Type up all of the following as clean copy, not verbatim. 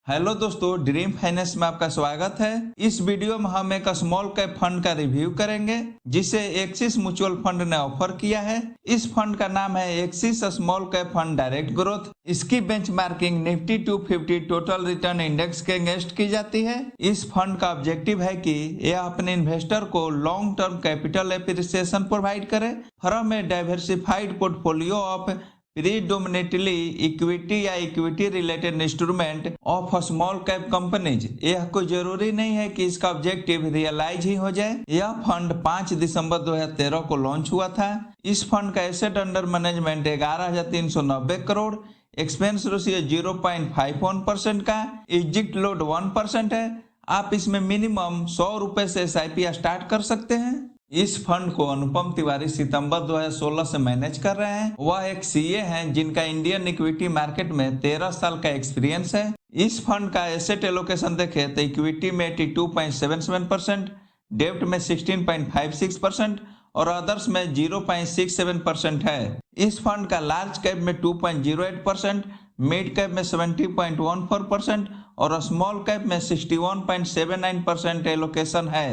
Hello दोस्तों, dream finance में आपका स्वागत है। इस वीडियो में हम एक स्मॉल कैप फंड का रिव्यू करेंगे जिसे एक्सिस म्यूचुअल फंड ने ऑफर किया है। इस फंड का नाम है Axis small cap fund direct growth. इसकी benchmarking Nifty 250 total return index के अगेंस्ट की जाती है। इस फंड का ऑब्जेक्टिव है कि यह अपने इन्वेस्टर को long term capital appreciation provide करे from a diversified portfolio of predominantly equity या equity related instrument of small cap companies. यह कोई जरूरी नहीं है कि इसका ऑब्जेक्टिव रियलाइज ही हो जाए। यह फंड 5 दिसंबर 2013 को लॉन्च हुआ था। इस फंड का asset under management 11,390 crore, expense ratio 0.51% का, एग्जिट लोड 1% है। आप इसमें मिनिमम 100 रुपए से SIP स्टार्ट कर सकते हैं। इस फंड को अनुपम तिवारी सितंबर 2016 से मैनेज कर रहे हैं। वह एक CA हैं जिनका इंडियन इक्विटी मार्केट में 13 साल का एक्सपीरियंस है। इस फंड का एसेट एलोकेशन देखें तो इक्विटी में 82.77%, डेब्ट में 16.56% और अदर्स में 0.67% है। इस फंड का लार्ज कैप में 2.08%, मिड कैप में 70.14% और स्मॉल कैप में 61.79% एलोकेशन है।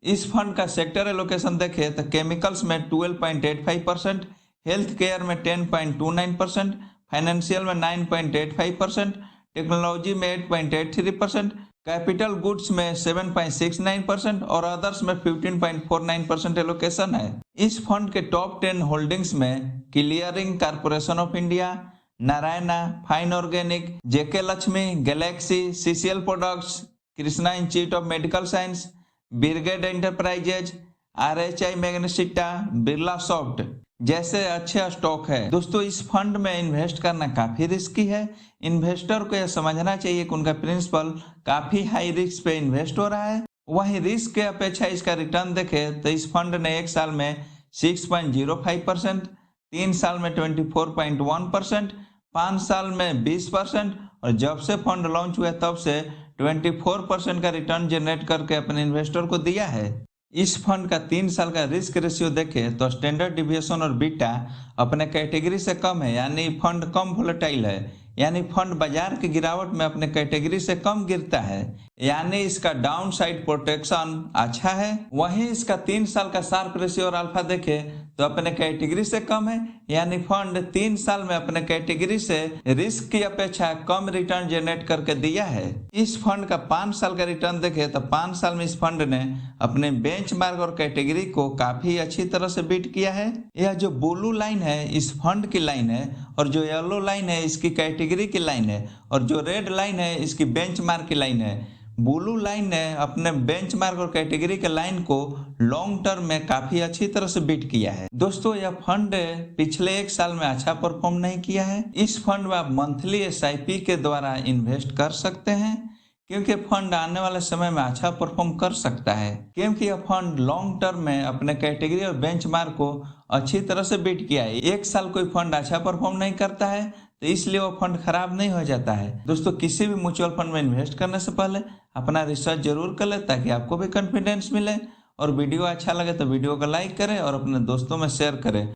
इस फंड का सेक्टर एलोकेशन देखें तो केमिकल्स में 12.85%, हेल्थ केयर में 10.29%, फाइनेंशियल में 9.85%, टेक्नोलॉजी में 8.83%, कैपिटल गुड्स में 7.69% और अदर्स में 15.49% एलोकेशन है। इस फंड के टॉप 10 होल्डिंग्स में clearing corporation of India, Narayana, fine organic, JK Lakshmi, Galaxy, CCL products, Krishna institute of medical science, brigade enterprises, RHI Magnesita, Birla soft जैसे अच्छे स्टॉक है। दोस्तों, इस फंड में इन्वेस्ट करना काफी रिस्की है। इन्वेस्टर को यह समझना चाहिए कि उनका प्रिंसिपल काफी हाई रिस्क पे इन्वेस्ट हो रहा है। वहीं रिस्क के अपेक्षा इसका रिटर्न देखें तो इस फंड ने 1 साल में 6.05%, 3 साल में 24.1%, 5 साल में 20% और जब से फंड लॉन्च हुआ तब से 24% का रिटर्न जनरेट करके अपने इन्वेस्टर को दिया है। इस फंड का 3 साल का रिस्क रेशियो देखें तो स्टैंडर्ड डिविएशन और बीटा अपने कैटेगरी से कम है, यानी फंड कम वोलेटाइल है, यानी फंड बाजार की गिरावट में अपने कैटेगरी से कम गिरता है, यानी इसका डाउन साइड प्रोटेक्शन अच्छा है। वहीं इसका 3 साल का शार्प रेशियो और अल्फा देखें तो अपने कैटेगरी से कम है, यानी फंड 3 साल में अपने कैटेगरी से रिस्क की अपेक्षा कम रिटर्न जनरेट करके दिया है। इस फंड का 5 साल का रिटर्न देखें तो 5 साल में इस फंड ने अपने बेंचमार्क और कैटेगरी को काफी अच्छी तरह से बीट किया है। यह जो ब्लू लाइन है इस फंड की लाइन है और जो येलो लाइन है इसकी कैटेगरी की लाइन है और जो रेड लाइन है इसकी बेंचमार्क की लाइन है। ब्लू लाइन ने अपने बेंचमार्क और कैटेगरी के लाइन को लॉन्ग टर्म में काफी अच्छी तरह से बीट किया है। दोस्तों, यह फंड पिछले 1 साल में अच्छा परफॉर्म नहीं किया है। इस फंड में आप मंथली SIP के द्वारा इन्वेस्ट कर सकते हैं क्योंकि फंड आने वाले समय में अच्छा परफॉर्म कर सकता है, क्योंकि यह फंड लॉन्ग टर्म में अपने कैटेगरी और बेंचमार्क को अच्छी तरह से बीट किया है। 1 साल कोई फंड अच्छा परफॉर्म नहीं करता है तो इसलिए वो फंड खराब नहीं हो जाता है। दोस्तों, किसी भी म्यूचुअल फंड में इन्वेस्ट करने से पहले अपना रिसर्च जरूर कर ले ताकि आपको भी कॉन्फिडेंस मिले। और वीडियो अच्छा लगे तो वीडियो को लाइक करें और अपने दोस्तों में शेयर करें।